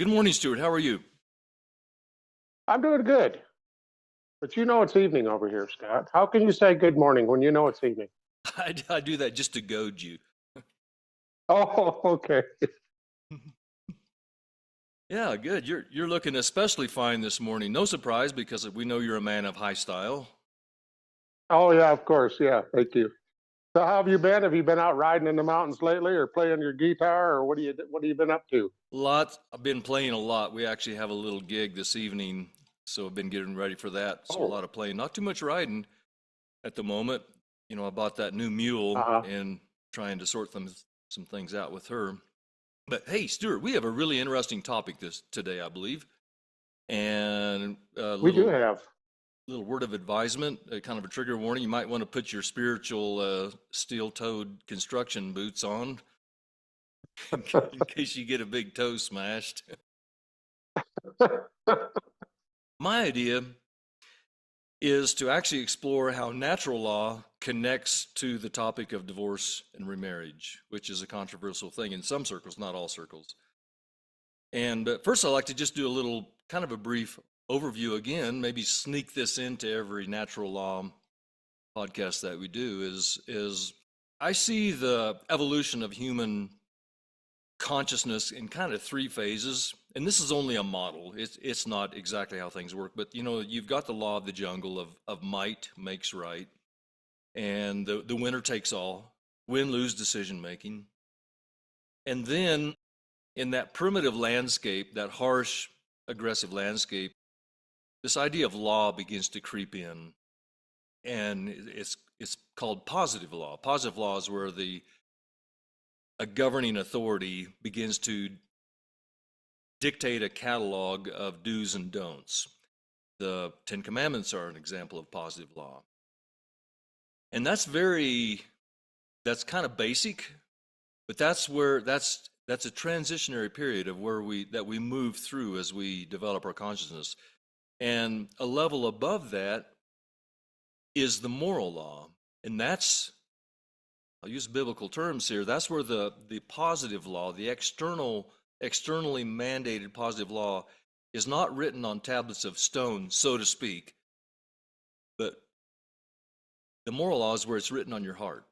Good morning, Stuart. How are you? I'm doing good, but you know it's evening over here, Scott. How can you say good morning when you know it's evening? I do that just to goad you. Oh, okay. Yeah, good. You're looking especially fine this morning. No surprise because we know you're a man of high style. Oh, yeah, of course. Yeah, thank you. So, how have you been? Have you been out riding in the mountains lately, or playing your guitar, or what have you been up to? Lots. I've been playing a lot. We actually have a little gig this evening, so I've been getting ready for that. So a Oh, lot of playing, not too much riding at the moment. I bought that new mule uh-huh. and trying to sort some things out with her. But hey, Stuart, we have a really interesting topic this today, I believe, and a We do little have. little word of advisement, kind of a trigger warning. You might want to put your spiritual steel-toed construction boots on in case you get a big toe smashed. My idea is to actually explore how natural law connects to the topic of divorce and remarriage, which is a controversial thing in some circles, not all circles. And first, I'd like to just do a little kind of a brief overview again, maybe sneak this into every natural law podcast that we do is I see the evolution of human consciousness in kind of three phases, and this is only a model. It's not exactly how things work, but you've got the law of the jungle of might makes right, and the winner takes all, win lose decision making, and then in that primitive landscape, that harsh, aggressive landscape, this idea of law begins to creep in, and it's called positive law. Positive law is where a governing authority begins to dictate a catalog of do's and don'ts. The Ten Commandments are an example of positive law. And that's kind of basic, but that's a transitionary period of where we move through as we develop our consciousness. And a level above that is the moral law. And I'll use biblical terms here. That's where the positive law, the externally mandated positive law, is not written on tablets of stone, so to speak, but the moral law is where it's written on your heart.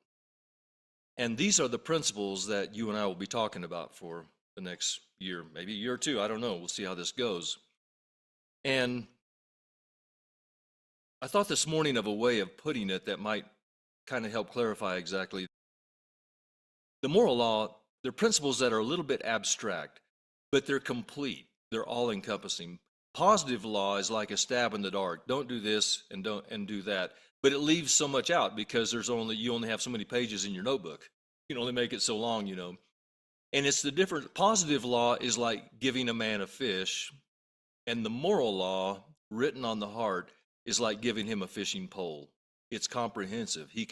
And these are the principles that you and I will be talking about for the next year, maybe a year or two. I don't know. We'll see how this goes. And I thought this morning of a way of putting it that might kind of help clarify exactly. The moral law, they're principles that are a little bit abstract, but they're complete. They're all encompassing. Positive law is like a stab in the dark. Don't do this and don't do that. But it leaves so much out because you only have so many pages in your notebook. You can only make it so long. And it's the difference. Positive law is like giving a man a fish, and the moral law written on the heart is like giving him a fishing pole. It's comprehensive. He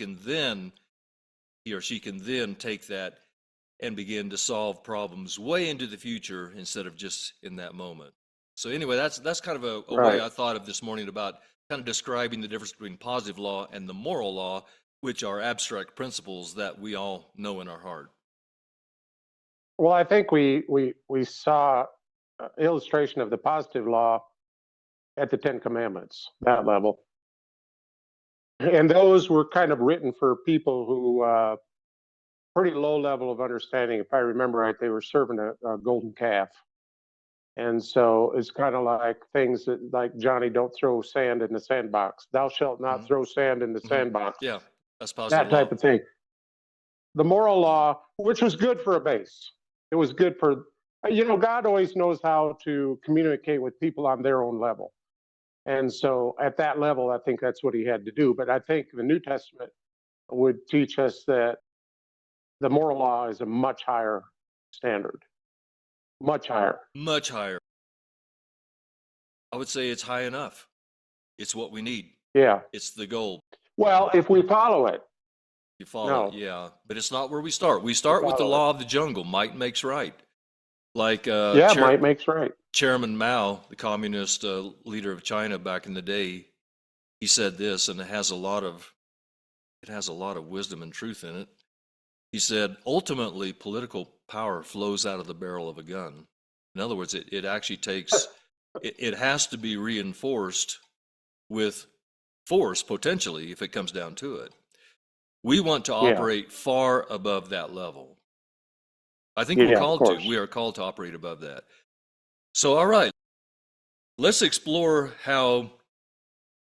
or she can then take that and begin to solve problems way into the future instead of just in that moment. So anyway, that's kind of a way Right. I thought of this morning about kind of describing the difference between positive law and the moral law, which are abstract principles that we all know in our heart. Well, I think we saw illustration of the positive law at the Ten Commandments, that level, and those were kind of written for people who pretty low level of understanding. If I remember right, they were serving a golden calf. And so it's kind of like things that, like Johnny, don't throw sand in the sandbox. Thou shalt not Hmm. throw sand in the Hmm. sandbox. Yeah, that's positive That type law. of thing. The moral law, which was good for a base, it was good for, God always knows how to communicate with people on their own level. And so at that level, I think that's what he had to do. But I think the New Testament would teach us that the moral law is a much higher standard, much higher. Much higher. I would say it's high enough. It's what we need. Yeah. It's the goal. Well, if we follow it, You follow it, no, yeah. But it's not where we start. We we start with the follow it. law of the jungle. Might makes right. Like Yeah, might makes right. Chairman Mao, the communist leader of China back in the day, he said this, and it has a lot of wisdom and truth in it. He said, ultimately, political power flows out of the barrel of a gun. In other words, it actually takes, it has to be reinforced with force, potentially, if it comes down to it. We want to Yeah. operate far above that level. I think Yeah, of course. we are called to operate above that. So, all right, let's explore how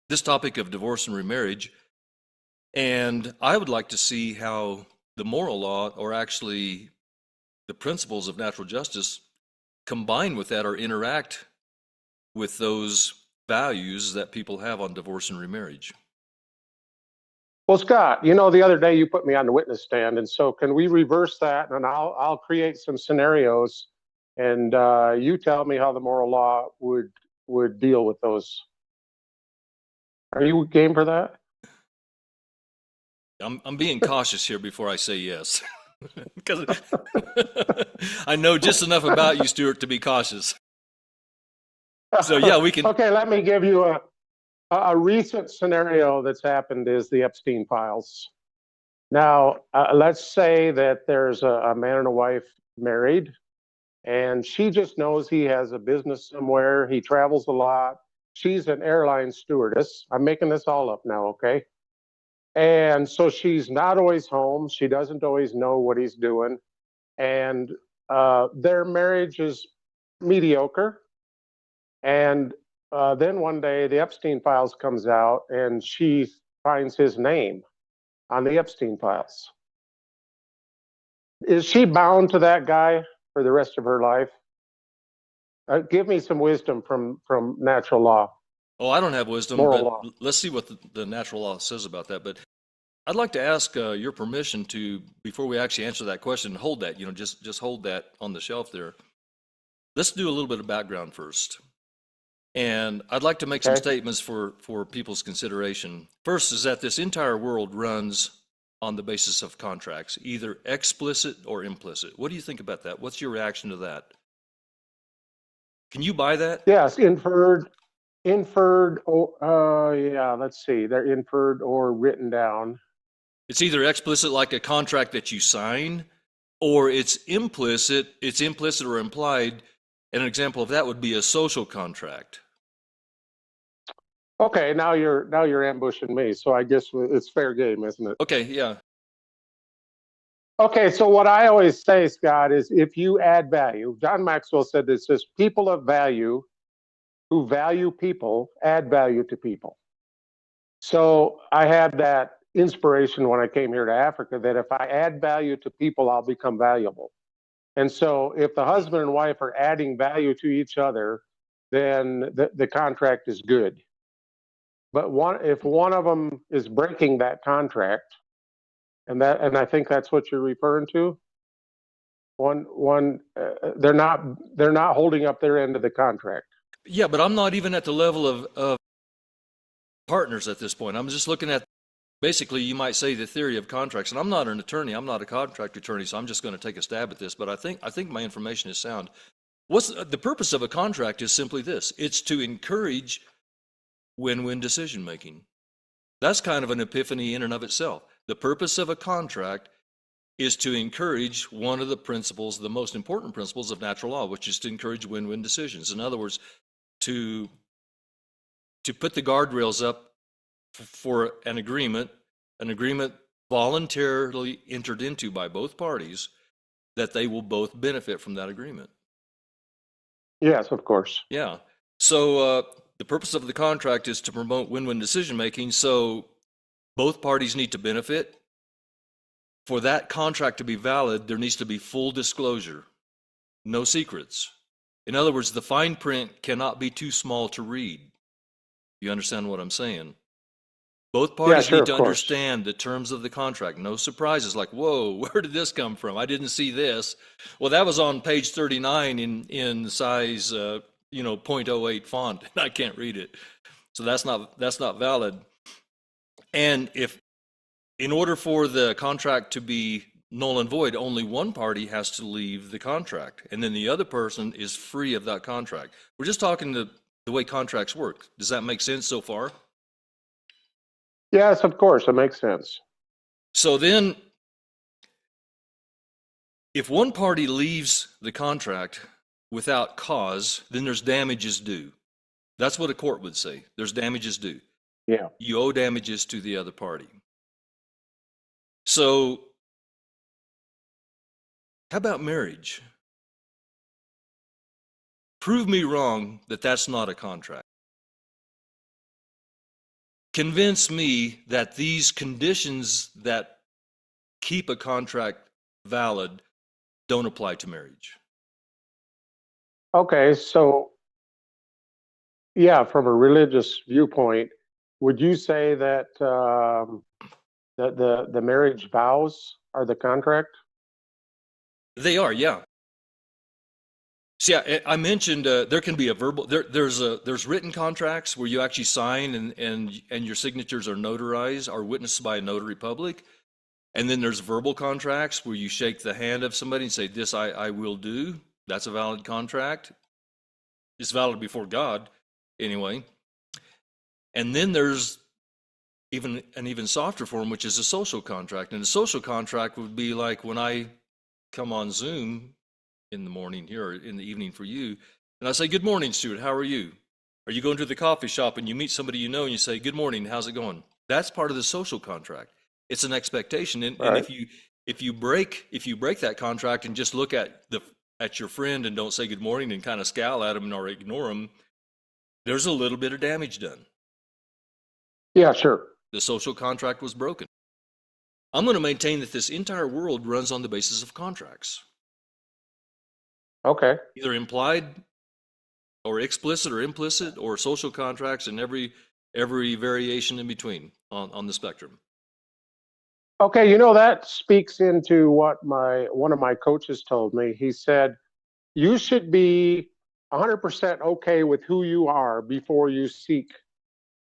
this topic of divorce and remarriage, and I would like to see how the moral law, or actually the principles of natural justice, combine with that or interact with those values that people have on divorce and remarriage. Well, Scott, you know, the other day you put me on the witness stand, and so can we reverse that? And I'll create some scenarios, and you tell me how the moral law would deal with those. Are you game for that? I'm being cautious here before I say yes, because I know just enough about you, Stuart, to be cautious. So yeah, we can. Okay, let me give you a recent scenario that's happened is the Epstein files. Now, let's say that there's a man and a wife married, and she just knows he has a business somewhere. He travels a lot. She's an airline stewardess. I'm making this all up now, okay? And so she's not always home. She doesn't always know what he's doing. And their marriage is mediocre. And then one day the Epstein files comes out and she finds his name on the Epstein files. Is she bound to that guy for the rest of her life? Give me some wisdom from natural law. Oh, I don't have wisdom, Moral but law. let's see what the natural law says about that. But I'd like to ask your permission to, before we actually answer that question, hold that, just hold that on the shelf there. Let's do a little bit of background first. And I'd like to make some statements for people's consideration. First is that this entire world runs on the basis of contracts, either explicit or implicit. What do you think about that? What's your reaction to that? Can you buy that? Yes, inferred, yeah, let's see. They're inferred or written down. It's either explicit, like a contract that you sign, or it's implicit or implied. And an example of that would be a social contract. Okay, now you're ambushing me. So I guess it's fair game, isn't it? Okay, yeah. Okay, so what I always say, Scott, is if you add value, John Maxwell said this, says people of value who value people add value to people. So I had that inspiration when I came here to Africa that if I add value to people, I'll become valuable. And so if the husband and wife are adding value to each other, then the contract is good. But if one of them is breaking that contract, and I think that's what you're referring to, they're not holding up their end of the contract. Yeah, but I'm not even at the level of partners at this point. I'm just looking at, basically, you might say, the theory of contracts. And I'm not an attorney. I'm not a contract attorney, so I'm just going to take a stab at this. But I think my information is sound. What's the purpose of a contract is simply this. It's to encourage win-win decision making. That's kind of an epiphany in and of itself. The purpose of a contract is to encourage one of the principles, the most important principles of natural law, which is to encourage win-win decisions. In other words, to put the guardrails up for an agreement voluntarily entered into by both parties, that they will both benefit from that agreement. Yes, of course. Yeah. So the purpose of the contract is to promote win-win decision making. So both parties need to benefit. For that contract to be valid, there needs to be full disclosure, no secrets. In other words, the fine print cannot be too small to read. You understand what I'm saying? Both parties need to understand the terms of the contract. No surprises like, whoa, where did this come from? I didn't see this. Well, that was on page 39 in size 0.08 font, and I can't read it. So that's not valid. And if, in order for the contract to be null and void, only one party has to leave the contract, and then the other person is free of that contract. We're just talking the way contracts work. Does that make sense so far? Yes, of course, it makes sense. So then, if one party leaves the contract, without cause, then there's damages due. That's what a court would say. There's damages due. Yeah. You owe damages to the other party. So, how about marriage? Prove me wrong that that's not a contract. Convince me that these conditions that keep a contract valid don't apply to marriage. Okay, so yeah, from a religious viewpoint, would you say that the marriage vows are the contract? They are, yeah. So yeah, I mentioned there can be a verbal. There's written contracts where you actually sign and your signatures are notarized, are witnessed by a notary public, and then there's verbal contracts where you shake the hand of somebody and say, "This I will do." That's a valid contract. It's valid before God, anyway. And then there's even an even softer form, which is a social contract. And a social contract would be like when I come on Zoom in the morning here or in the evening for you, and I say, "Good morning, Stuart, how are you?" Or you go into the coffee shop and you meet somebody you know and you say, "Good morning, how's it going?" That's part of the social contract. It's an expectation. And Right. if you break that contract and just look at your friend and don't say good morning and kind of scowl at him or ignore him, there's a little bit of damage done. Yeah, sure. The social contract was broken. I'm going to maintain that this entire world runs on the basis of contracts. Okay. Either implied or explicit or implicit, or social contracts and every variation in between on the spectrum. Okay, that speaks into what one of my coaches told me. He said, you should be 100% okay with who you are before you seek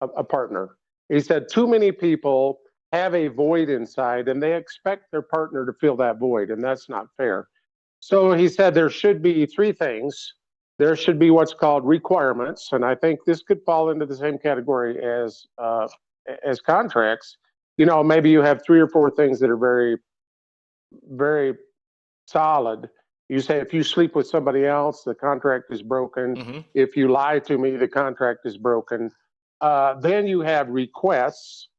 a partner. He said, too many people have a void inside and they expect their partner to fill that void, and that's not fair. So he said there should be three things. There should be what's called requirements, and I think this could fall into the same category as contracts. Maybe you have three or four things that are very, very solid. You say, if you sleep with somebody else, the contract is broken. Mm-hmm. If you lie to me, the contract is broken. Then you have requests.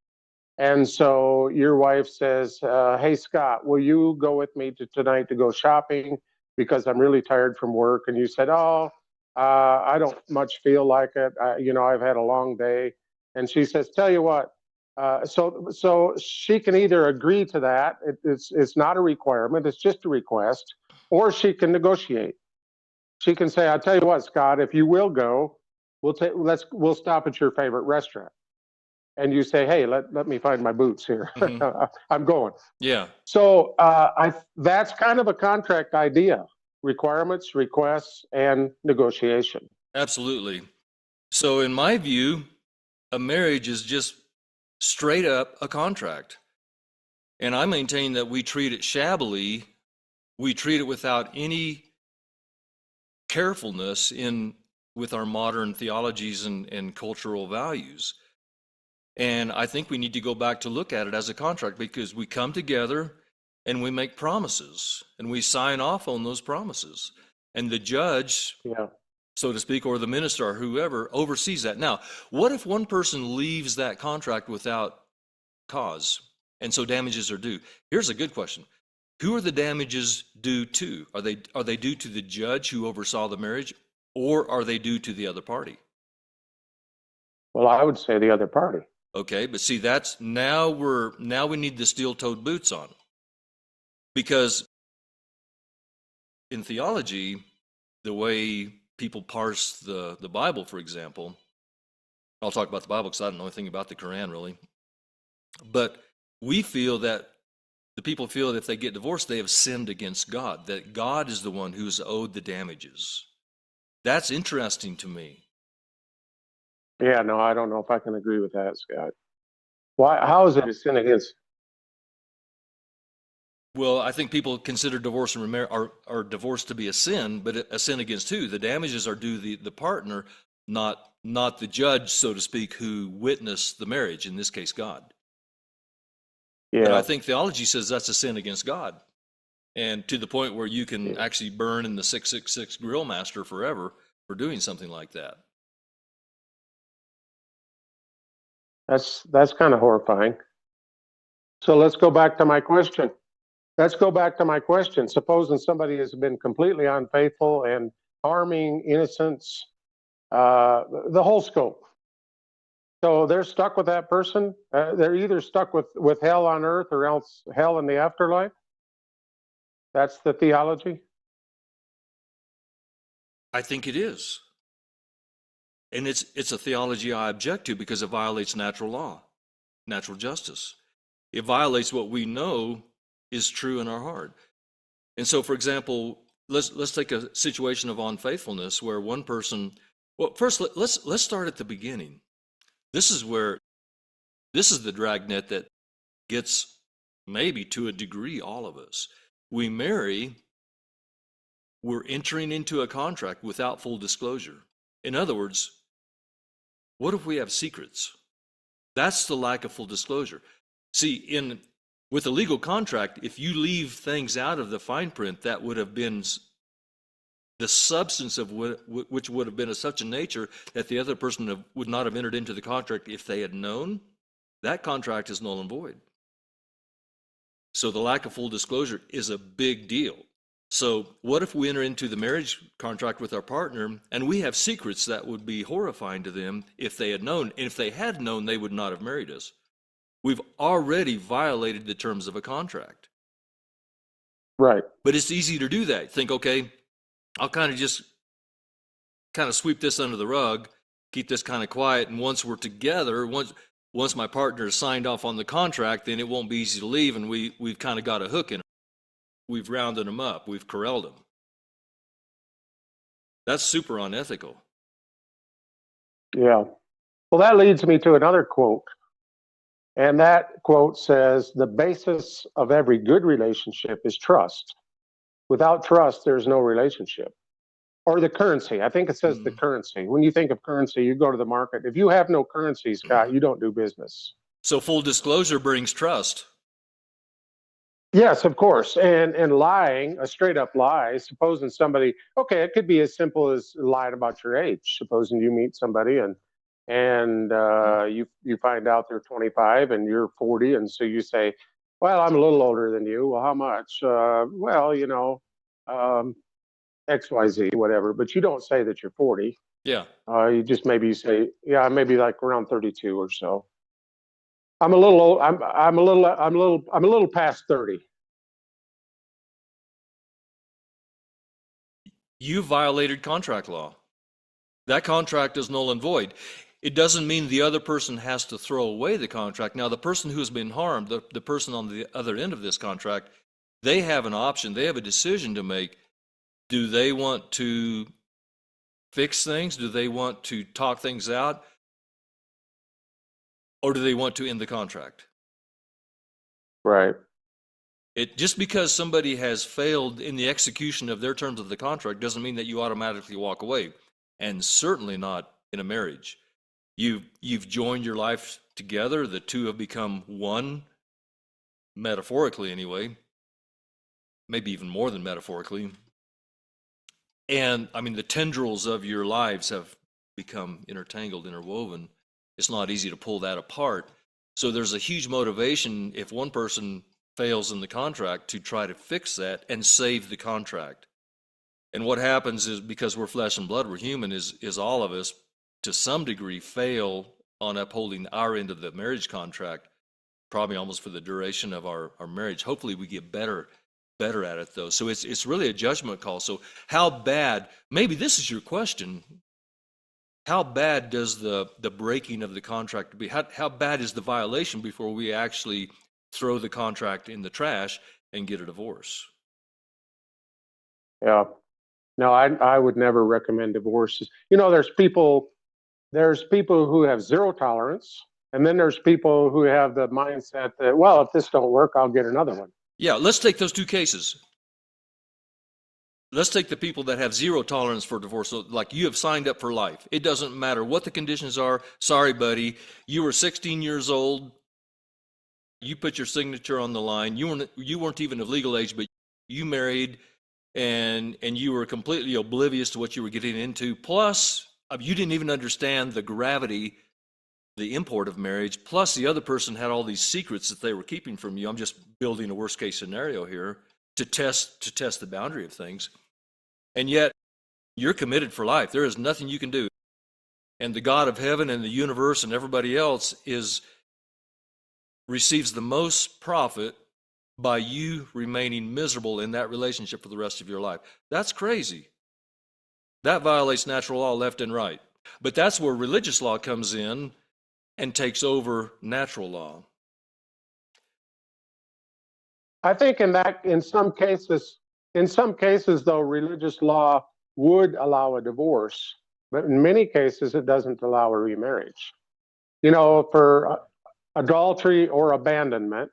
And so your wife says, hey, Scott, will you go with me tonight to go shopping? Because I'm really tired from work. And you said, I don't much feel like it. I've had a long day. And she says, tell you what, so she can either agree to that. It's not a requirement. It's just a request. Or she can negotiate. She can say, I'll tell you what, Scott, if you will go, we'll stop at your favorite restaurant. And you say, hey, let me find my boots here. Mm-hmm. I'm going. Yeah. So that's kind of a contract idea: requirements, requests, and negotiation. Absolutely. So in my view, a marriage is just straight up a contract. And I maintain that we treat it shabbily. We treat it without any carefulness with our modern theologies and cultural values. And I think we need to go back to look at it as a contract, because we come together and we make promises and we sign off on those promises. And the judge, so to speak, or the minister or whoever oversees that. Now, what if one person leaves that contract without cause, and so damages are due? Here's a good question. Who are the damages due to? Are they due to the judge who oversaw the marriage, or are they due to the other party? Well, I would say the other party. Okay, but see, that's now we need the steel-toed boots on. Because in theology, the way people parse the Bible, for example, I'll talk about the Bible because I don't know anything about the Quran really, but the people feel that if they get divorced, they have sinned against God, that God is the one who's owed the damages. That's interesting to me. Yeah, no, I don't know if I can agree with that, Scott. Why? How is it a sin against? Well, I think people consider divorce and remarriage or divorce to be a sin, but a sin against who? The damages are due the partner, not the judge, so to speak, who witnessed the marriage, in this case, God. Yeah. And I think theology says that's a sin against God. And to the point where you can actually burn in the 666 Grill Master forever for doing something like that. That's kind of horrifying. So let's go back to my question. Supposing somebody has been completely unfaithful and harming innocents, the whole scope. So they're stuck with that person. They're either stuck with hell on earth or else hell in the afterlife. That's the theology. I think it is. And it's a theology I object to because it violates natural law, natural justice. It violates what we know is true in our heart. And so, for example, let's take a situation of unfaithfulness where one person. Well, first let's start at the beginning. This is the dragnet that gets maybe to a degree all of us. We marry. We're entering into a contract without full disclosure. In other words, what if we have secrets? That's the lack of full disclosure. See, with a legal contract, if you leave things out of the fine print, that would have been the substance of which would have been of such a nature that the other person would not have entered into the contract if they had known. That contract is null and void. So the lack of full disclosure is a big deal. So what if we enter into the marriage contract with our partner and we have secrets that would be horrifying to them if they had known? And if they had known, they would not have married us. We've already violated the terms of a contract. Right. But it's easy to do that. Think, okay, I'll kind of sweep this under the rug, keep this kind of quiet, and once we're together, once my partner has signed off on the contract, then it won't be easy to leave, and we've kind of got a hook in it. We've rounded them up. We've corralled them. That's super unethical. Yeah. Well, that leads me to another quote. And that quote says, the basis of every good relationship is trust. Without trust, there's no relationship. Or the currency. I think it says the currency. When you think of currency, you go to the market. If you have no currency, Scott, you don't do business. So full disclosure brings trust. Yes, of course. And lying, a straight up lie, supposing somebody, okay, it could be as simple as lying about your age. Supposing you meet somebody and you find out they're 25 and you're 40, and so you say, well, I'm a little older than you. Well, how much? Well, XYZ, whatever. But you don't say that you're 40. Yeah. You just maybe say, yeah, maybe like around 32 or so. I'm a little past 30. You violated contract law. That contract is null and void. It doesn't mean the other person has to throw away the contract. Now, the person who's been harmed, the person on the other end of this contract, they have an option. They have a decision to make. Do they want to fix things? Do they want to talk things out? Or do they want to end the contract? Right. Just because somebody has failed in the execution of their terms of the contract doesn't mean that you automatically walk away, and certainly not in a marriage. You've joined your life together. The two have become one, metaphorically anyway, maybe even more than metaphorically. And I mean, the tendrils of your lives have become intertangled, interwoven. It's not easy to pull that apart. So there's a huge motivation if one person fails in the contract to try to fix that and save the contract. And what happens is, because we're flesh and blood, we're human, is all of us to some degree fail on upholding our end of the marriage contract, probably almost for the duration of our marriage. Hopefully we get better at it though. So it's really a judgment call. So how bad, maybe this is your question, how bad does the breaking of the contract be? How bad is the violation before we actually throw the contract in the trash and get a divorce? Yeah. No, I would never recommend divorces. There's people who have zero tolerance, and then there's people who have the mindset that, well, if this don't work, I'll get another one. Yeah, let's take those two cases. Let's take the people that have zero tolerance for divorce. So, like, you have signed up for life. It doesn't matter what the conditions are. Sorry, buddy. You were 16 years old. You put your signature on the line. You weren't even of legal age, but You married and you were completely oblivious to what you were getting into. Plus, you didn't even understand the gravity, the import of marriage. Plus, the other person had all these secrets that they were keeping from you. I'm just building a worst case scenario here to test the boundary of things. And yet, you're committed for life. There is nothing you can do. And the God of heaven and the universe and everybody else receives the most profit by you remaining miserable in that relationship for the rest of your life. That's crazy. That violates natural law left and right. But that's where religious law comes in and takes over natural law. I think in some cases though, religious law would allow a divorce, but in many cases it doesn't allow a remarriage. You know, for adultery or abandonment.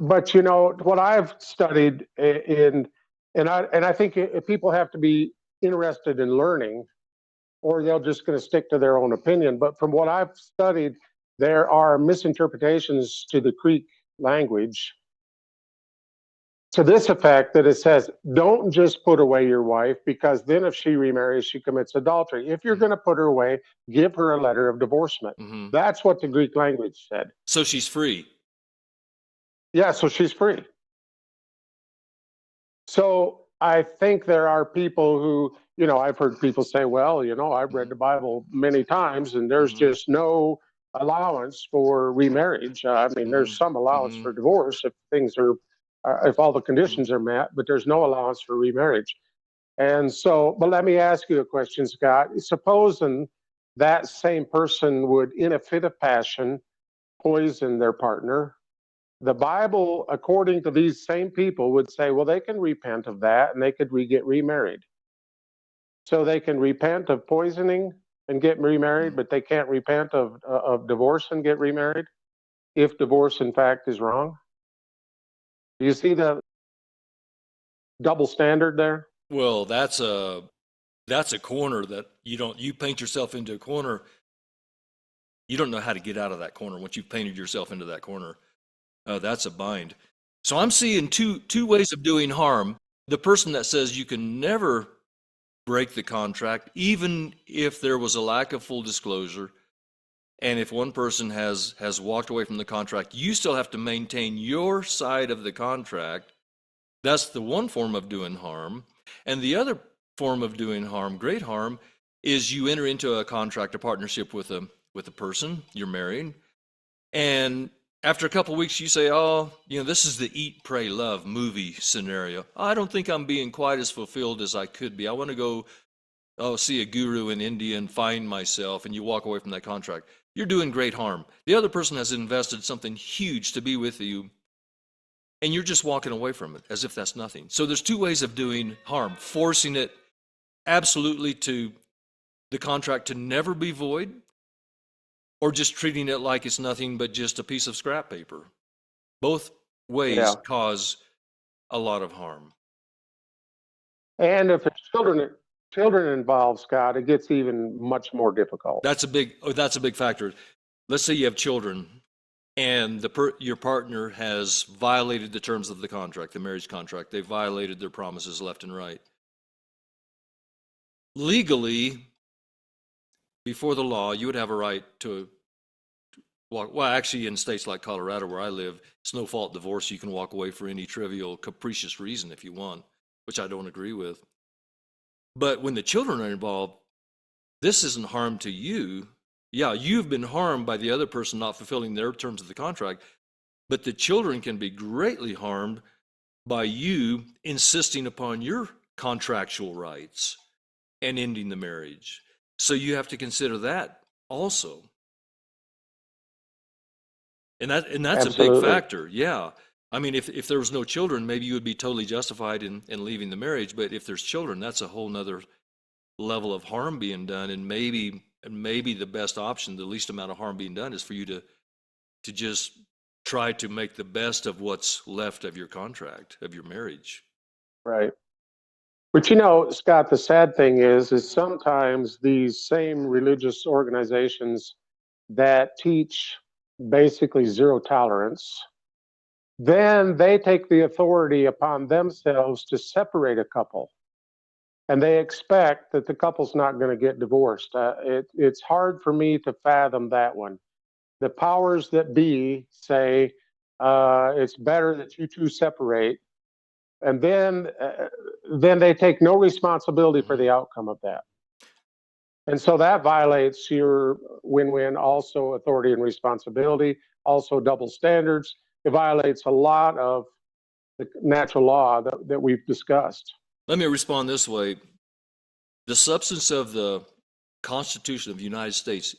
But you know what I've studied and I think people have to be interested in learning, or they're just going to stick to their own opinion. But from what I've studied, there are misinterpretations to the Greek language to this effect that it says, don't just put away your wife, because then if she remarries, she commits adultery. If you're going to put her away, give her a letter of divorcement. That's what the Greek language said. So she's free. Yeah, so she's free. So I think there are people who, you know, I've heard people say, well, you know, I've read the Bible many times and there's just no allowance for remarriage. I mean, there's some allowance for divorce if things are, if all the conditions are met, but there's no allowance for remarriage. And so, but let me ask you a question, Scott. Supposing that same person would, in a fit of passion, poison their partner, the Bible, according to these same people, would say, well, they can repent of that and they could get remarried. So they can repent of poisoning and get remarried, but they can't repent of divorce and get remarried if divorce, in fact, is wrong. Do you see the double standard there? Well, that's a corner that you paint yourself into a corner. You don't know how to get out of that corner once you've painted yourself into that corner. That's a bind. So I'm seeing two ways of doing harm. The person that says you can never break the contract, even if there was a lack of full disclosure, and if one person has walked away from the contract, you still have to maintain your side of the contract. That's the one form of doing harm. And the other form of doing harm, great harm, is you enter into a contract, a partnership with a person you're married, and after a couple of weeks, you say, oh, you know, this is the eat, pray, love movie scenario. I don't think I'm being quite as fulfilled as I could be. I want to go see a guru in India and find myself, and you walk away from that contract. You're doing great harm. The other person has invested something huge to be with you, and you're just walking away from it as if that's nothing. So there's two ways of doing harm: forcing it absolutely to the contract to never be void, or just treating it like it's nothing but just a piece of scrap paper. Both ways cause a lot of harm. And if there's children involved, Scott, it gets even much more difficult. That's a big factor. Let's say you have children, and your partner has violated the terms of the contract, the marriage contract. They've violated their promises left and right. Legally, before the law, you would have a right to walk. Well, actually, in states like Colorado, where I live, it's no fault divorce. You can walk away for any trivial, capricious reason if you want, which I don't agree with. But when the children are involved, this isn't harm to you. Yeah, you've been harmed by the other person not fulfilling their terms of the contract, but the children can be greatly harmed by you insisting upon your contractual rights and ending the marriage. So you have to consider that also. And that's Absolutely. a big factor. Yeah. I mean, if there was no children, maybe you would be totally justified in leaving the marriage. But if there's children, that's a whole nother level of harm being done. And maybe the best option, the least amount of harm being done, is for you to just try to make the best of what's left of your contract, of your marriage. Right. But you know, Scott, the sad thing is sometimes these same religious organizations that teach basically zero tolerance, then they take the authority upon themselves to separate a couple. And they expect that the couple's not going to get divorced. It's hard for me to fathom that one. The powers that be say it's better that you two separate, and then they take no responsibility for the outcome of that. And so that violates your win-win, also authority and responsibility, also double standards. It violates a lot of the natural law that we've discussed. Let me respond this way. The substance of the Constitution of the United States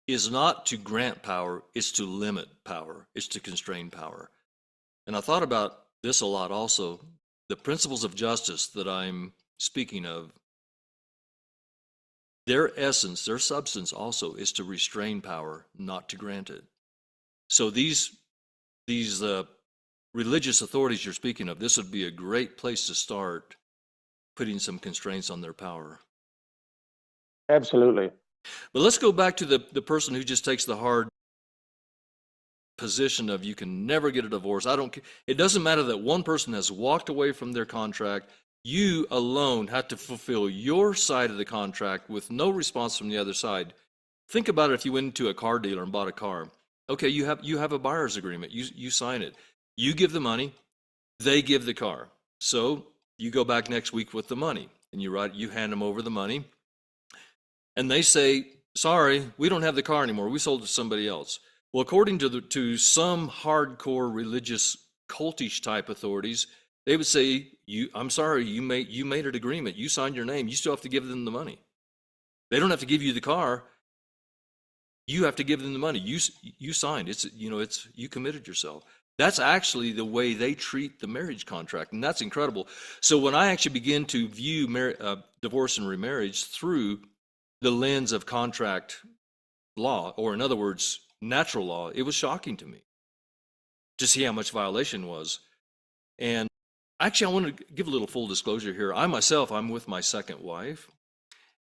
is not to grant power, it's to limit power, it's to constrain power. And I thought about this a lot also. The principles of justice that I'm speaking of, their essence, their substance also is to restrain power, not to grant it. So these religious authorities you're speaking of, this would be a great place to start putting some constraints on their power. Absolutely. But let's go back to the person who just takes the hard position of you can never get a divorce. It doesn't matter that one person has walked away from their contract. You alone have to fulfill your side of the contract with no response from the other side. Think about it if you went into a car dealer and bought a car. Okay, you have a buyer's agreement. You sign it. You give the money, they give the car. So you go back next week with the money and you hand them over the money. And they say, sorry, we don't have the car anymore. We sold it to somebody else. Well, according to some hardcore religious cultish type authorities, they would say, I'm sorry, you made an agreement. You signed your name. You still have to give them the money. They don't have to give you the car. You have to give them the money. You signed. You committed yourself. That's actually the way they treat the marriage contract, and that's incredible. So when I actually begin to view divorce and remarriage through the lens of contract law, or in other words, natural law, it was shocking to me to see how much violation was. And actually, I want to give a little full disclosure here. I'm with my second wife.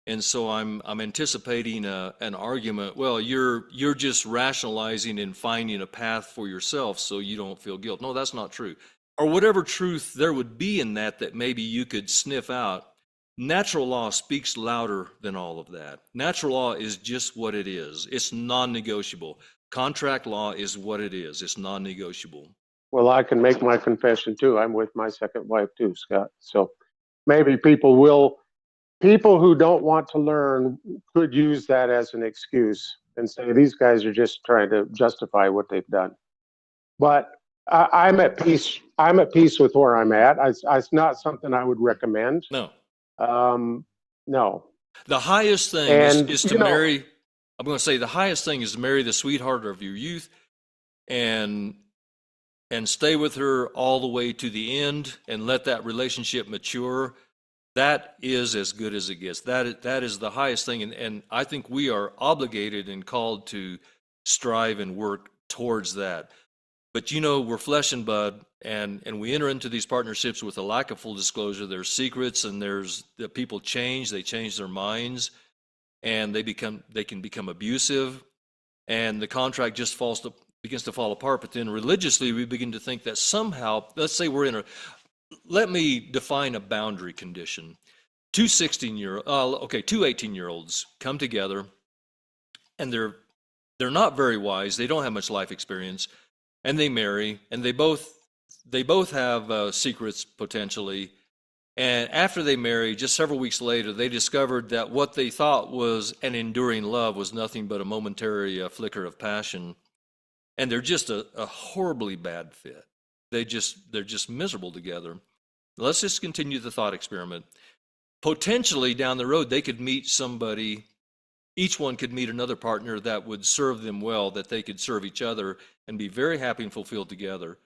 And so I'm anticipating an argument. Well, you're just rationalizing and finding a path for yourself so you don't feel guilt. No, that's not true. Or whatever truth there would be in that maybe you could sniff out. Natural law speaks louder than all of that. Natural law is just what it is. It's non-negotiable. Contract law is what it is. It's non-negotiable. Well, I can make my confession too. I'm with my second wife too, Scott. So maybe people who don't want to learn could use that as an excuse and say these guys are just trying to justify what they've done. But I'm at peace. I'm at peace with where I'm at. It's not something I would recommend. No. No. The highest thing is to marry. I'm going to say the highest thing is to marry the sweetheart of your youth and stay with her all the way to the end and let that relationship mature. That is as good as it gets. That is the highest thing. And I think we are obligated and called to strive and work towards that. But we're flesh and blood, and we enter into these partnerships with a lack of full disclosure. There's secrets, and there's the people change. They change their minds, and they can become abusive, and the contract just begins to fall apart. But then religiously, we begin to think that somehow, let's say let me define a boundary condition. Two 18-year-olds come together, and they're not very wise. They don't have much life experience, and they marry, and they both have secrets potentially. And after they marry, just several weeks later, they discovered that what they thought was an enduring love was nothing but a momentary flicker of passion, and they're just a horribly bad fit. They're just miserable together. Let's just continue the thought experiment. Potentially down the road, they could meet somebody. Each one could meet another partner that would serve them well, that they could serve each other and be very happy and fulfilled together.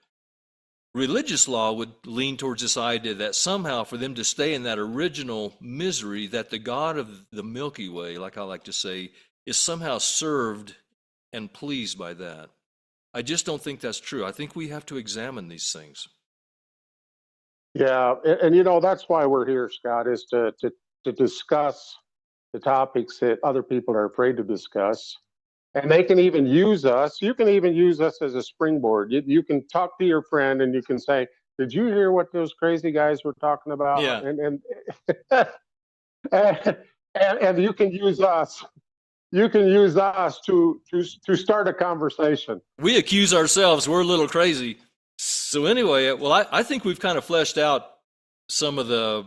Religious law would lean towards this idea that somehow for them to stay in that original misery, that the God of the Milky Way, like I like to say, is somehow served and pleased by that. I just don't think that's true. I think we have to examine these things. Yeah, and that's why we're here, Scott, is to discuss the topics that other people are afraid to discuss, And they can even use us. You can even use us as a springboard. You can talk to your friend and you can say, "Did you hear what those crazy guys were talking about?" Yeah. And you can use us. You can use us to start a conversation. We accuse ourselves. We're a little crazy. So anyway, well, I think we've kind of fleshed out some of the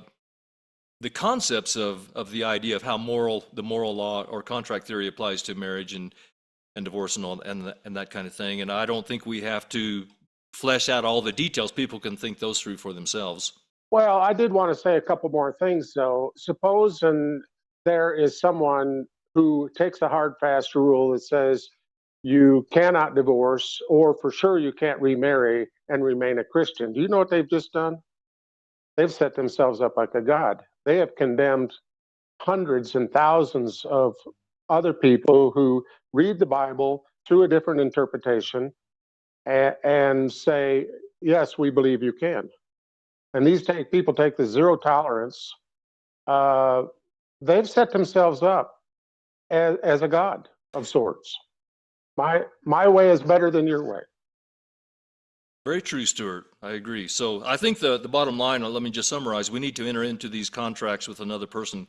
concepts of the idea of how the moral law or contract theory applies to marriage and divorce and all and that kind of thing. And I don't think we have to flesh out all the details. People can think those through for themselves. Well, I did want to say a couple more things, though. Suppose there is someone who takes a hard, fast rule that says you cannot divorce, or for sure you can't remarry and remain a Christian. Do you know what they've just done? They've set themselves up like a god. They have condemned hundreds and thousands of other people who read the Bible through a different interpretation and say, yes, we believe you can. And these people take the zero tolerance. They've set themselves up as a god of sorts. My way is better than your way. Very true, Stuart. I agree. So I think the bottom line, let me just summarize, we need to enter into these contracts with another person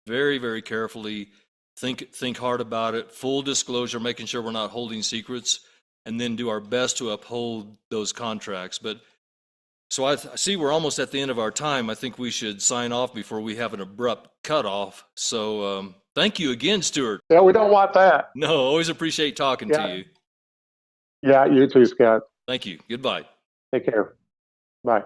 very, very carefully, think hard about it, full disclosure, making sure we're not holding secrets, and then do our best to uphold those contracts. But so I see we're almost at the end of our time. I think we should sign off before we have an abrupt cutoff. So thank you again, Stuart. Yeah, we don't want that. No, always appreciate talking to you. Yeah, you too, Scott. Thank you. Goodbye. Take care. Bye.